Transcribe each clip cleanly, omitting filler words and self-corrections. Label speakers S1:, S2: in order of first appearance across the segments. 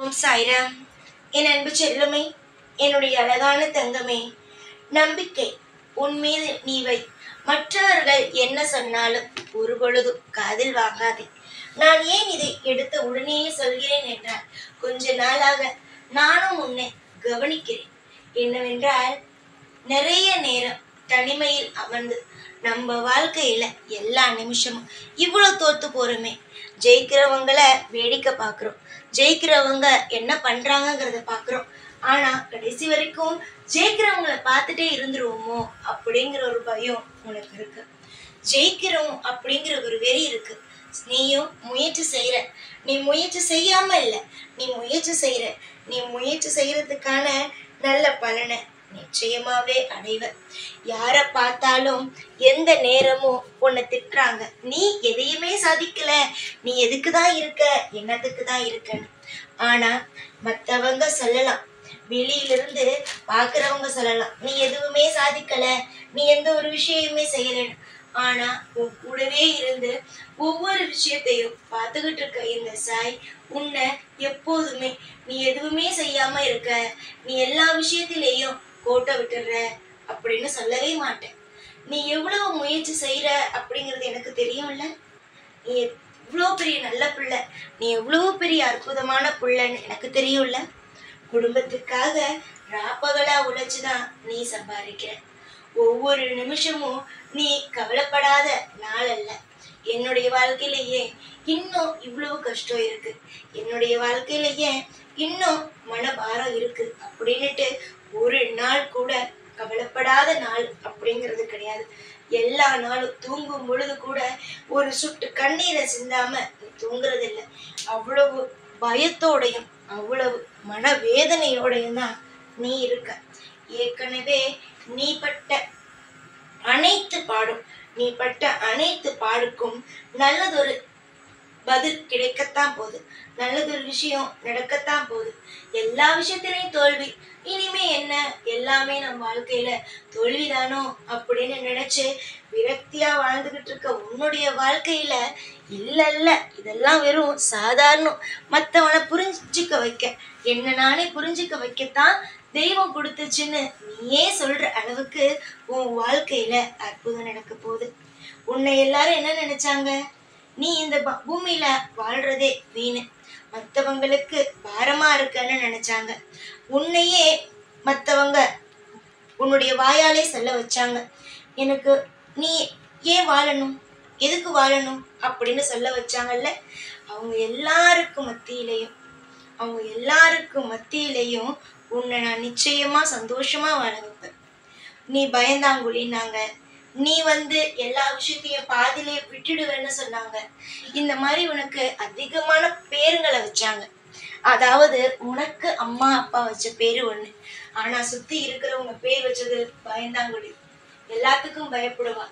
S1: ஓம் சாய்ராம். என் அன்பு செல்லுமே, என்னுடைய அழகான தங்கமே, நம்பிக்கை உன் மீது நீ வை. மற்றவர்கள் என்ன சொன்னாலும் ஒரு பொழுதும் காதில் வாங்காதே. நான் ஏன் இதை எடுத்த உடனேயே சொல்கிறேன் என்றால், கொஞ்ச நாளாக நானும் உன்னை கவனிக்கிறேன். என்னவென்றால், நிறைய நேரம் தனிமையில் அமர்ந்து நம்ம வாழ்க்கையில எல்லா நிமிஷமும் இவ்வளவு தோத்து போறோமே, ஜெயிக்கிறவங்கள வேடிக்கை பார்க்குறோம், ஜெயிக்கிறவங்க என்ன பண்றாங்கங்கிறத பார்க்குறோம். ஆனா கடைசி வரைக்கும் ஜெயிக்கிறவங்களை பார்த்துட்டே இருந்துருவோமோ அப்படிங்கிற ஒரு பயம் உனக்கு இருக்கு. ஜெயிக்கிறோம் அப்படிங்கிற ஒரு வெறி இருக்கு. நீயும் முயற்சி செய்யற, நீ முயற்சி செய்யாம இல்லை, நீ முயற்சி செய்யற. நீ முயற்சி செய்யறதுக்கான நல்ல பலனை நிச்சயமாவே அடைவ. யார பார்த்தாலும் எந்த நேரமும் உன்னை திட்டுறாங்க, நீ எதையுமே சாதிக்கல, நீ எதுக்குதான் இருக்க, என்னத்துக்கு தான் இருக்கன்னு. ஆனா மத்தவங்க சொல்லலாம், வெளியிலிருந்து பாக்குறவங்க சொல்லலாம், நீ எதுவுமே சாதிக்கல, நீ எந்த ஒரு விஷயமே செய்யலன்னு. ஆனா உன் கூடவே இருந்து ஒவ்வொரு விஷயத்தையும் பார்த்துக்கிட்டு இருக்க இந்த சாய் உன்னை எப்போதுமே நீ எதுவுமே செய்யாம இருக்க, நீ எல்லா விஷயத்திலேயும் கோட்டை விட்டுடுற அப்படின்னு சொல்லவே மாட்டேன். நீ எவ்வளவு முயற்சி செய்யற அப்படிங்கிறது எனக்கு தெரியும்ல. நீ எவ்வளோ பெரிய நல்ல பிள்ளை, நீ எவ்வளவு பெரிய அற்புதமான பிள்ளைன்னு எனக்கு தெரியும்ல. குடும்பத்துக்காக ராப்பகலா உழைச்சுதான் நீ சம்பாதிக்கிற. ஒவ்வொரு நிமிஷமும் நீ கவலைப்படாத நாள் அல்ல. என்னுடைய வாழ்க்கையிலேயே இன்னும் இவ்வளவு கஷ்டம் இருக்கு, என்னுடைய வாழ்க்கையிலேயே இன்னும் மனபாரம் இருக்கு அப்படின்னுட்டு ஒரு நாள் கூட கவலைப்படாத நாள் அப்படிங்கிறது கிடையாது. எல்லா நாளும் தூங்கும் பொழுது கூட ஒரு சுட்டு கண்ணீரை சிந்தாம நீ தூங்குறது இல்லை. அவ்வளவு பயத்தோடையும் அவ்வளவு மனவேதனையோடையும் தான் நீ இருக்க. ஏற்கனவே நீ பட்ட அனைத்து பாடுக்கும் நல்லதொரு பதில் கிடைக்கத்தான் போகுது, நல்லதொரு விஷயம் நடக்கத்தான் போகுது. எல்லா விஷயத்திலையும் தோல்வி, இனிமே என்ன, எல்லாமே நம்ம வாழ்க்கையில தோல்விதானோ அப்படின்னு நினைச்சு விரக்தியா வாழ்ந்துகிட்டு இருக்க உன்னுடைய வாழ்க்கையில இல்ல, இதெல்லாம் வெறும் சாதாரணம். மத்தவனை புரிஞ்சுக்க வைக்க, என்ன நானே புரிஞ்சுக்க வைக்கத்தான் தெய்வம் கொடுத்துச்சுன்னு நீயே சொல்ற அளவுக்கு உன் வாழ்க்கையில அற்புதம் நடக்க போகுது. உன்னை எல்லாரும் என்ன நினைச்சாங்க, நீ இந்த பூமியில வாழ்றதே வீணு, மற்றவங்களுக்கு பாரமா இருக்கன்னு நினைச்சாங்க. உன்னையே மற்றவங்க உன்னுடைய வாயாலே சொல்ல வச்சாங்க, எனக்கு நீ ஏன் வாழணும், எதுக்கு வாழணும் அப்படின்னு சொல்ல வச்சாங்கல்ல. அவங்க எல்லாருக்கும் மத்தியிலையும் உன்னை நான் நிச்சயமா சந்தோஷமா வாழ வைப்பேன். நீ பயந்தாங்குழினாங்க, நீ எல்லா விஷயத்தையும் பாதிலே விட்டுடுவேன்னு சொன்னாங்க. இந்த மாதிரி உனக்கு அதிகமான பேருங்களை வச்சாங்க. அதாவது உனக்கு அம்மா அப்பா வச்ச பேரு ஒண்ணு, ஆனா சுத்தி இருக்கிறவங்க பேர் வச்சது பயந்தாங்குழி, எல்லாத்துக்கும் பயப்படுவா.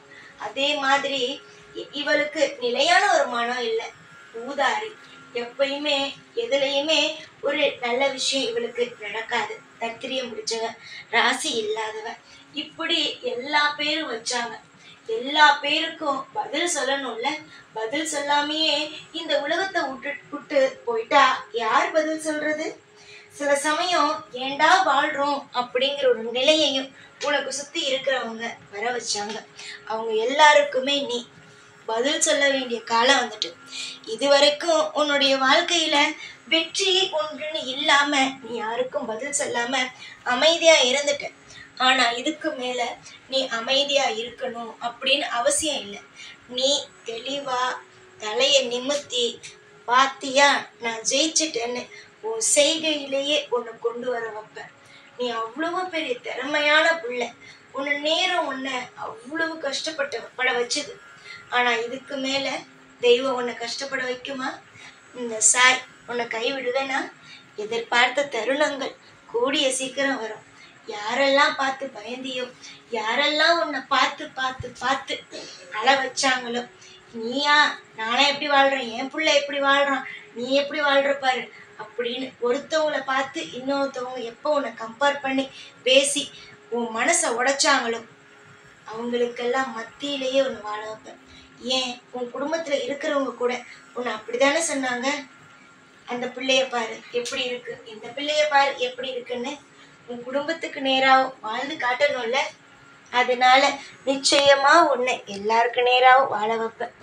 S1: அதே மாதிரி இவளுக்கு நிலையான ஒரு மனம் இல்லை, ஊதாரி, எப்பயுமே எதுலையுமே ஒரு நல்ல விஷயம் இவளுக்கு நடக்காது, தத்திரியம் முடிச்சவ, ராசி இல்லாதவ, இப்படி எல்லா பேரும் வச்சாங்க. எல்லா பேருக்கும் பதில் சொல்லணும்ல. பதில் சொல்லாமையே இந்த உலகத்தை விட்டு போயிட்டா யார் பதில் சொல்றது? சில சமயம் ஏண்டா வாழ்றோம் அப்படிங்கிற ஒரு நிலையையும் உனக்கு சுத்தி இருக்கிறவங்க வர வச்சாங்க. அவங்க எல்லாருக்குமே நீ பதில் சொல்ல வேண்டிய காலம் வந்துட்டு. இதுவரைக்கும் உன்னுடைய வாழ்க்கையில வெற்றி ஒன்றுன்னு இல்லாம நீ யாருக்கும் பதில் சொல்லாம அமைதியா இருந்துட்ட. ஆனா இதுக்கு மேல நீ அமைதியா இருக்கணும் அப்படின்னு அவசியம் இல்லை. நீ தெளிவா தலைய நிமித்தி பாத்தியா நான் ஜெயிச்சிட்டேன்னு உன் செய்கையிலேயே உன்னை கொண்டு வர வைப்ப. நீ அவ்வளவு பெரிய திறமையான பிள்ளை, உன்னை நேரம் உன்னை அவ்வளவு கஷ்டப்பட வச்சது. ஆனா இதுக்கு மேல தெய்வம் உன்னை கஷ்டப்பட வைக்குமா? இந்த சாய் உன்னை கைவிடுவேனா? எதிர்பார்த்த தருணங்கள் கூடிய சீக்கிரம் வரும். யாரெல்லாம் பார்த்து பயந்தியோ, யாரெல்லாம் உன்னை பார்த்து அழ வச்சாங்களோ, நீயா நானே எப்படி வாழ்றேன், என் பிள்ளை எப்படி வாழ்றான், நீ எப்படி வாழ்ற பாரு அப்படின்னு ஒருத்தவங்களை பார்த்து இன்னொருத்தவங்க எப்போ உன்னை கம்பேர் பண்ணி பேசி உன் மனசை உடைச்சாங்களோ அவங்களுக்கெல்லாம் மத்தியிலேயே உன்னை வாழ வைப்பேன். ஏன் உன் குடும்பத்துல இருக்கிறவங்க கூட உன்னை அப்படித்தானே சொன்னாங்க, அந்த பிள்ளைய பாரு எப்படி இருக்கு, இந்த பிள்ளைய பாரு எப்படி இருக்குன்னு உன் குடும்பத்துக்கு நேராவும் வாழ்ந்து காட்டணும்ல. அதனால நிச்சயமா உன்னை எல்லாருக்கு நேராவும் வாழ வைப்பேன்.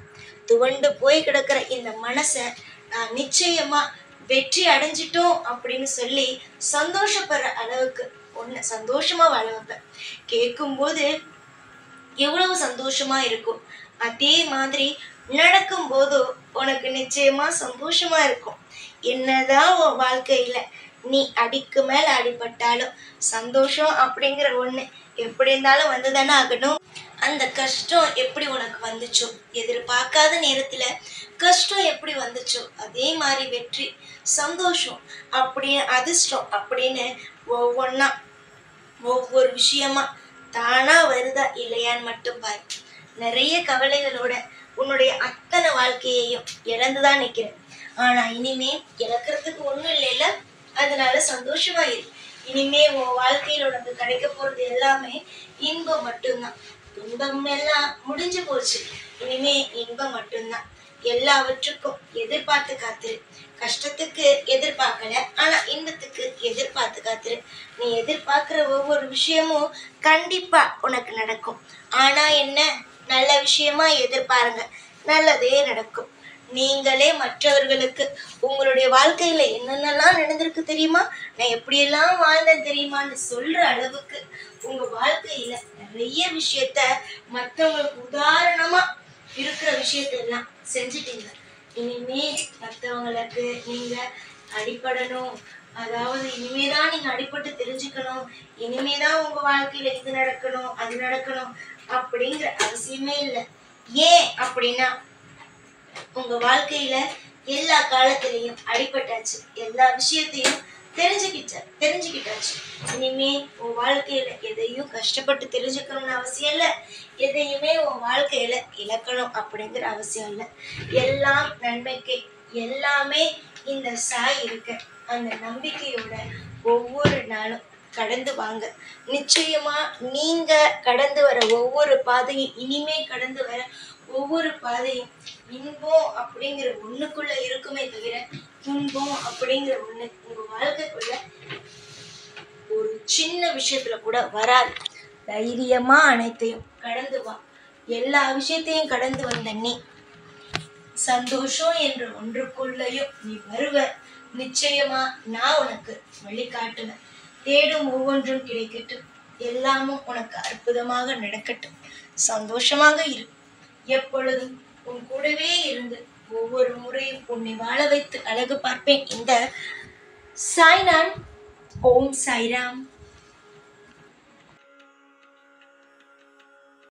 S1: துவண்டு போய் கிடக்கிற இந்த மனசை நான் நிச்சயமா வெற்றி அடைஞ்சிட்டோம் அப்படின்னு சொல்லி சந்தோஷப்படுற அளவுக்கு உன்னை சந்தோஷமா வாழ வைப்பேன். கேட்கும்போது எவ்வளவு சந்தோஷமா இருக்கும், அதே மாதிரி நடக்கும் போதும் உனக்கு நிச்சயமா சந்தோஷமா இருக்கும். என்னதான் உன் வாழ்க்கையில நீ அடிக்கு மேல அடிபட்டாலும் சந்தோஷம் அப்படிங்கிற ஒண்ணு எப்படி இருந்தாலும் வந்துதானே ஆகணும். அந்த கஷ்டம் எப்படி உனக்கு வந்துச்சோ, எதிர்பார்க்காத நேரத்துல கஷ்டம் எப்படி வந்துச்சோ, அதே மாதிரி வெற்றி, சந்தோஷம் அப்படின்னு, அதிர்ஷ்டம் அப்படின்னு ஒவ்வொன்னா ஒவ்வொரு விஷயமா தானா வருதா இல்லையான்னு மட்டும் பாரு. நிறைய கவலைகளோட உன்னுடைய அத்தனை வாழ்க்கையையும் இழந்துதான் நிக்கிறேன். ஆனா இனிமே இழக்கிறதுக்கு ஒண்ணும் இல்லைல்ல. அதனால சந்தோஷமா இரு. இனிமே உன் வாழ்க்கையில உனக்கு கிடைக்க போறது எல்லாமே இன்பம் மட்டும்தான். துன்பம் எல்லாம் முடிஞ்சு போச்சு. இனிமே இன்பம் மட்டும்தான். எல்லாவற்றுக்கும் எதிர்பார்த்து காத்துரு. கஷ்டத்துக்கு எதிர்பார்க்கல, ஆனா இன்பத்துக்கு எதிர்பார்த்து காத்துரு. நீ எதிர்பார்க்கிற ஒவ்வொரு விஷயமும் கண்டிப்பா உனக்கு நடக்கும். ஆனா என்ன, நல்ல விஷயமா எதிர்பாருங்க, நல்லதே நடக்கும். நீங்களே மற்றவர்களுக்கு உங்களுடைய வாழ்க்கையில என்னென்னலாம் நடந்திருக்கு தெரியுமா, நான் எப்படியெல்லாம் வாழ்ந்தேன் தெரியுமான்னு சொல்ற அளவுக்கு உங்க வாழ்க்கையில நிறைய விஷயத்த மற்றவங்களுக்கு உதாரணமா இருக்கிற விஷயத்தெல்லாம் செஞ்சுட்டீங்க. இனிமே மற்றவங்களுக்கு நீங்க அடிபடணும், அதாவது இனிமேதான் நீங்க அடிபட்டு தெரிஞ்சுக்கணும், இனிமேதான் உங்க வாழ்க்கையில இது நடக்கணும் அது நடக்கணும் அப்படிங்கிற அவசியமே இல்லை. ஏன் அப்படின்னா உங்க வாழ்க்கையில எல்லா காலத்திலையும் அடிபட்டாச்சு, எல்லா விஷயத்தையும் தெரிஞ்சுக்கிட்டாச்சு. இனிமே உன் வாழ்க்கையில எதையும் கஷ்டப்பட்டு தெரிஞ்சுக்கணும்னு அவசியம் இல்லை, எதையுமே உன் வாழ்க்கையில இழக்கணும் அப்படிங்கிற அவசியம் இல்லை. எல்லாம் நன்மைக்கு, எல்லாமே இந்த சாய் இருக்க அந்த நம்பிக்கையோட ஒவ்வொரு நாளும் கடந்து வாங்க. நிச்சயமா நீங்க கடந்து வர ஒவ்வொரு பாதையும், இனிமே கடந்து வர ஒவ்வொரு பாதையும் இன்பம் அப்படிங்கிற ஒண்ணுக்குள்ள இருக்குமே தவிர துன்பம் அப்படிங்கிற ஒண்ணு உங்க வாழ்க்கைக்குள்ள ஒரு சின்ன விஷயத்துல கூட வராது. தைரியமா அனைத்தையும் கடந்து வா. எல்லா விஷயத்தையும் கடந்து வந்த நீ சந்தோஷம் என்ற ஒன்றுக்குள்ளயும் நீ வருவ. நிச்சயமா நான் உனக்கு வழிகாட்டுவேன். தேடும் ஒவ்வொன்றும் கிடைக்கட்டும், எல்லாமும் உனக்கு அற்புதமாக நடக்கட்டும். சந்தோஷமாக இரு. எப்பொழுதும் உன் கூடவே இருந்து ஒவ்வொரு முறையும் உன்னை வாழ வைத்து அழகு பார்ப்பேன். இந்த சாய்நான். ஓம் சாய்ராம்.